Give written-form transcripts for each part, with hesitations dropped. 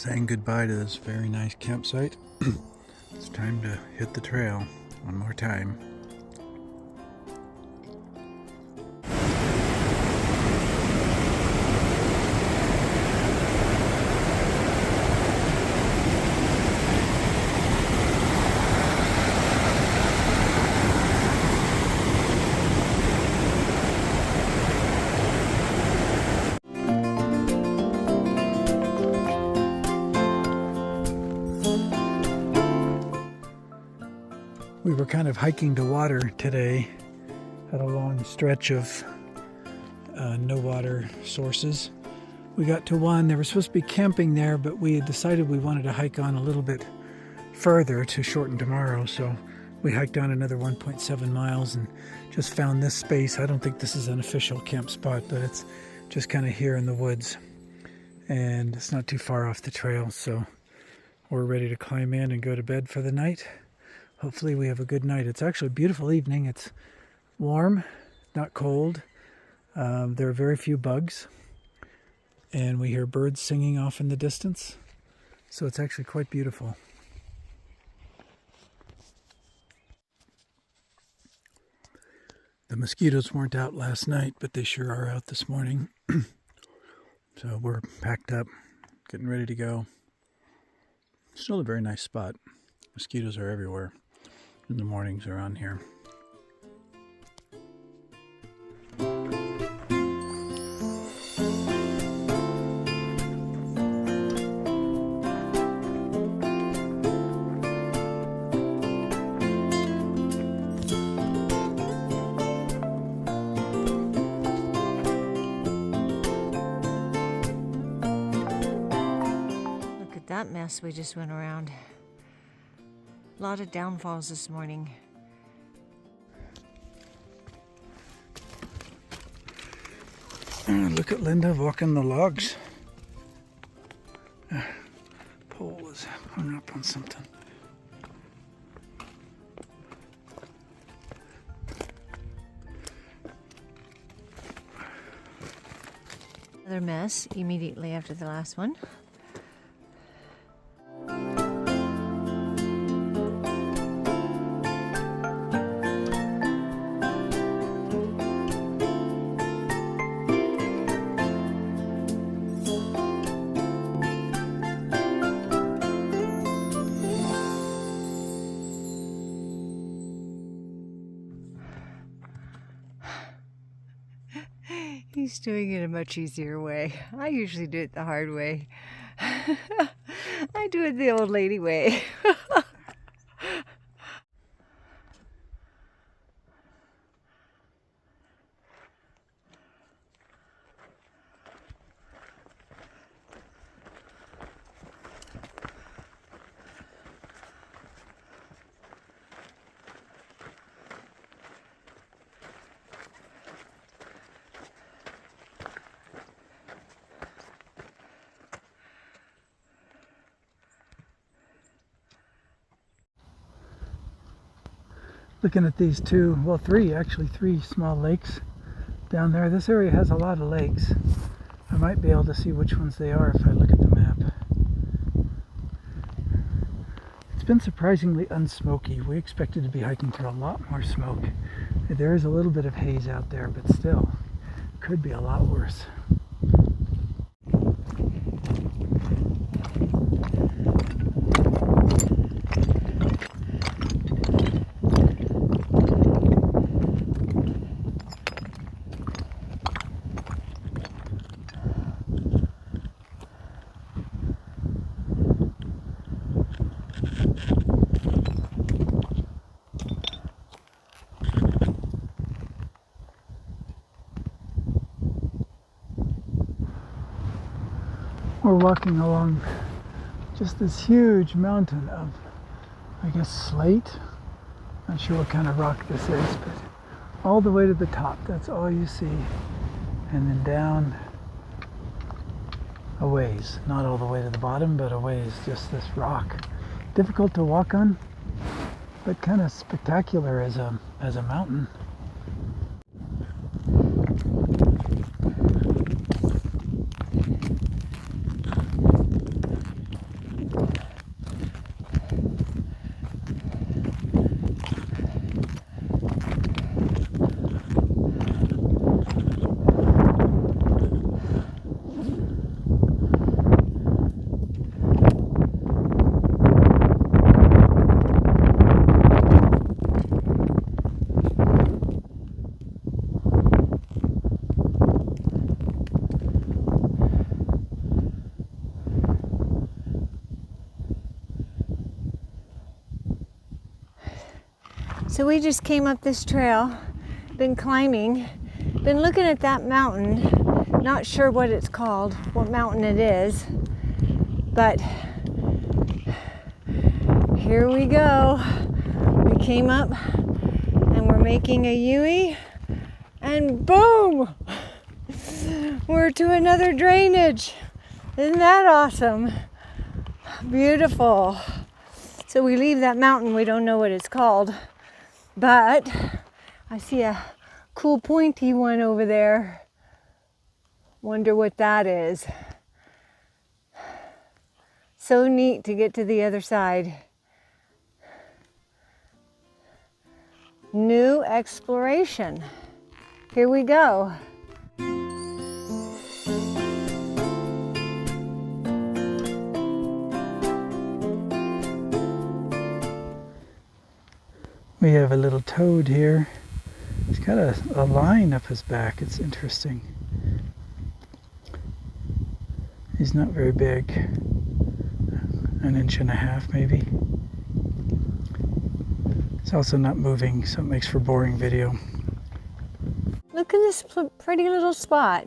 Saying goodbye to this very nice campsite. It's time to hit the trail one more time. We were kind of hiking to water today at a long stretch of no water sources. We got to one, there was supposed to be camping there, but we had decided we wanted to hike on a little bit further to shorten tomorrow, so we hiked on another 1.7 miles and just found this space. I don't think this is an official camp spot, but it's just kind of here in the woods, and it's not too far off the trail, so we're ready to climb in and go to bed for the night. Hopefully we have a good night. It's actually a beautiful evening. It's warm, not cold. There are very few bugs, and we hear birds singing off in the distance, so it's actually quite beautiful. The mosquitoes weren't out last night, but they sure are out this morning. So we're packed up, getting ready to go. Still a very nice spot. Mosquitoes are everywhere in the mornings around here. Look at that mess we just went around. A lot of downfalls this morning. Look at Linda walking the logs. Pole is hung up on something. Another mess immediately after the last one. He's doing it a much easier way. I usually do it the hard way. I do it the old lady way. Looking at these two, well, three small lakes down there. This area has a lot of lakes. I might be able to see which ones they are if I look at the map. It's been surprisingly unsmoky. We expected to be hiking through a lot more smoke. There is a little bit of haze out there, but still, could be a lot worse. We're walking along just this huge mountain of, I guess, slate. Not sure what kind of rock this is, but all the way to the top, that's all you see. And then down a ways, not all the way to the bottom, but a ways, just this rock. Difficult to walk on, but kind of spectacular as a mountain. So we just came up this trail, been climbing, been looking at that mountain, not sure what it's called, what mountain it is, but here we go. We came up and we're making a U-ey, and boom! We're to another drainage. Isn't that awesome? Beautiful. So we leave that mountain, we don't know what it's called, but I see a cool pointy one over there. Wonder what that is. So neat to get to the other side. New exploration. Here we go. We have a little toad here. He's got a line up his back. It's interesting. He's not very big. An inch and a half maybe. It's also not moving, so it makes for boring video. Look at this pretty little spot.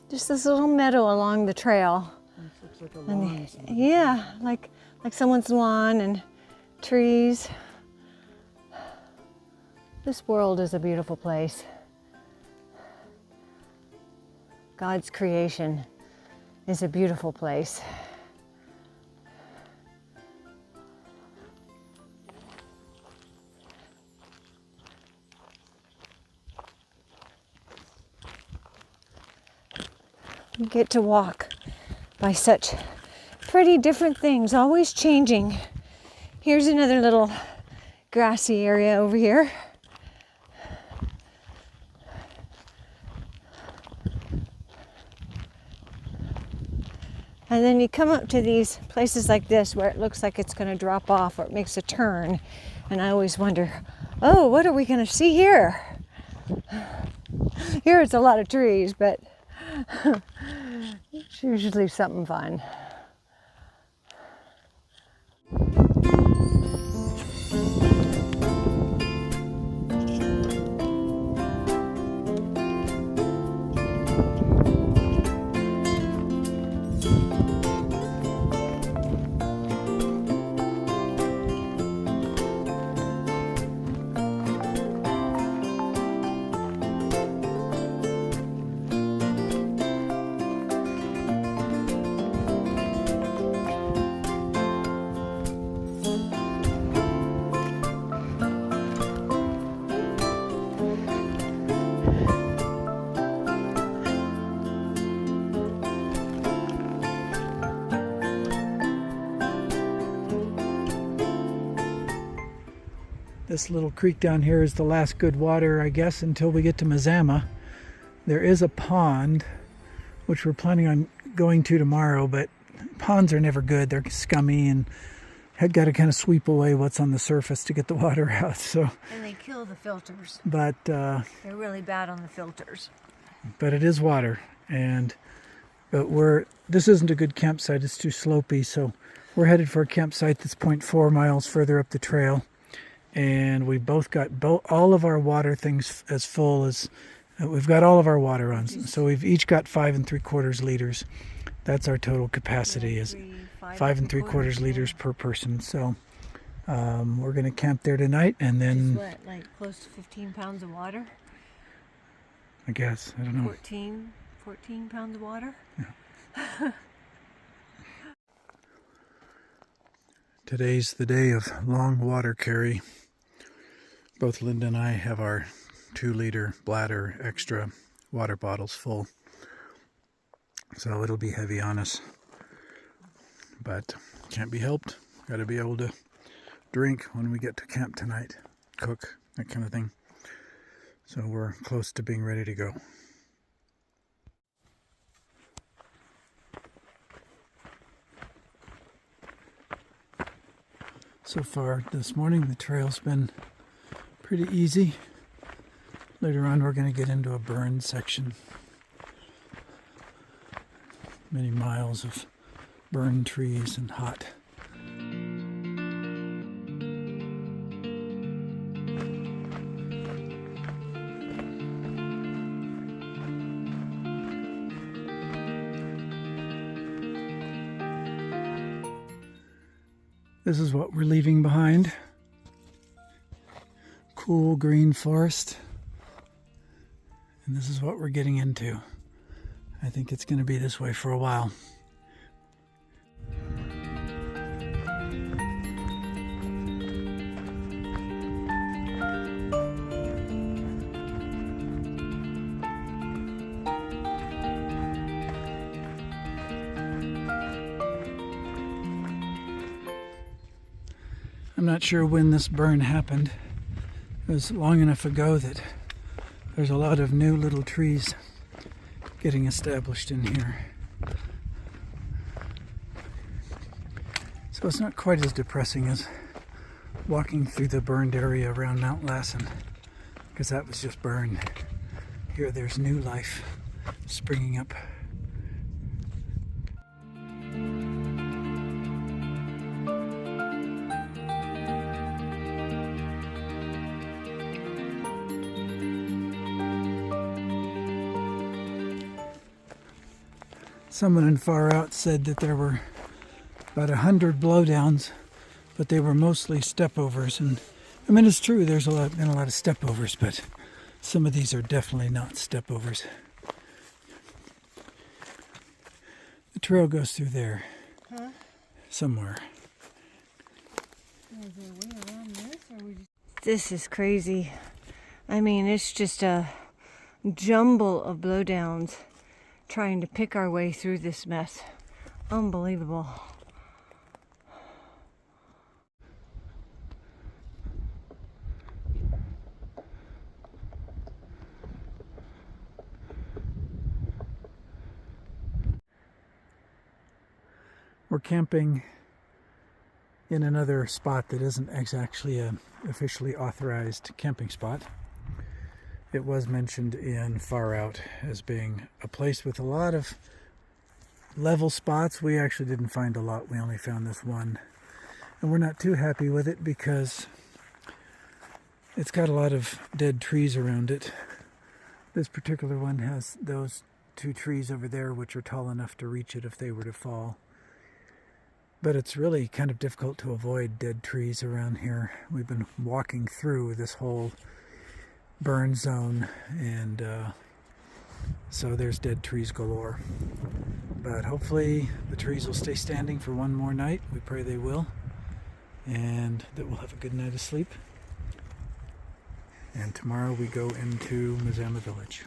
Just this little meadow along the trail. This looks like a lawn. Yeah, like someone's lawn and trees. This world is a beautiful place. God's creation is a beautiful place. You get to walk by such pretty different things, always changing. Here's another little grassy area over here. And then you come up to these places like this where it looks like it's going to drop off or it makes a turn. And I always wonder, oh, what are we going to see here? Here it's a lot of trees, but it's usually something fun. This little creek down here is the last good water, I guess, until we get to Mazama. There is a pond, which we're planning on going to tomorrow, but ponds are never good. They're scummy and have got to kind of sweep away what's on the surface to get the water out. So, And they kill the filters. but They're really bad on the filters. but it is water, but this isn't a good campsite. It's too slopey, so we're headed for a campsite that's 0.4 miles further up the trail. And we both got all of our water things as full as we've got all of our water on. So we've each got 5 3/4 liters. That's our total capacity, is 5 3/4 liters per person. So we're going to camp there tonight, and then What, like close to 15 pounds of water? I guess, I don't know. 14 pounds of water? Yeah. Today's the day of long water carry. Both Linda and I have our 2-liter bladder extra water bottles full. So it'll be heavy on us. But can't be helped. Got to be able to drink when we get to camp tonight. Cook, that kind of thing. So we're close to being ready to go. So far this morning the trail's been pretty easy. Later on we're going to get into a burn section. Many miles of burned trees and hot. This is what we're leaving behind. Cool green forest. And this is what we're getting into. I think it's going to be this way for a while. I'm not sure when this burn happened. It was long enough ago that there's a lot of new little trees getting established in here. So it's not quite as depressing as walking through the burned area around Mount Lassen, because that was just burned. Here there's new life springing up. Someone in Far Out said that there were about 100 blowdowns, but they were mostly stepovers. And I mean, it's true, there's been a lot of stepovers, but some of these are definitely not stepovers. The trail goes through there. Huh? Somewhere. Is there a way around this, or we just... This is crazy. I mean, it's just a jumble of blowdowns trying to pick our way through this mess. Unbelievable. We're camping in another spot that isn't actually an officially authorized camping spot. It was mentioned in Far Out as being a place with a lot of level spots. We actually didn't find a lot. We only found this one. And we're not too happy with it because it's got a lot of dead trees around it. This particular one has those two trees over there which are tall enough to reach it if they were to fall. But it's really kind of difficult to avoid dead trees around here. We've been walking through this whole burn zone, and so there's dead trees galore. But hopefully the trees will stay standing for one more night. We pray they will, and that we'll have a good night of sleep. And tomorrow we go into Mazama Village.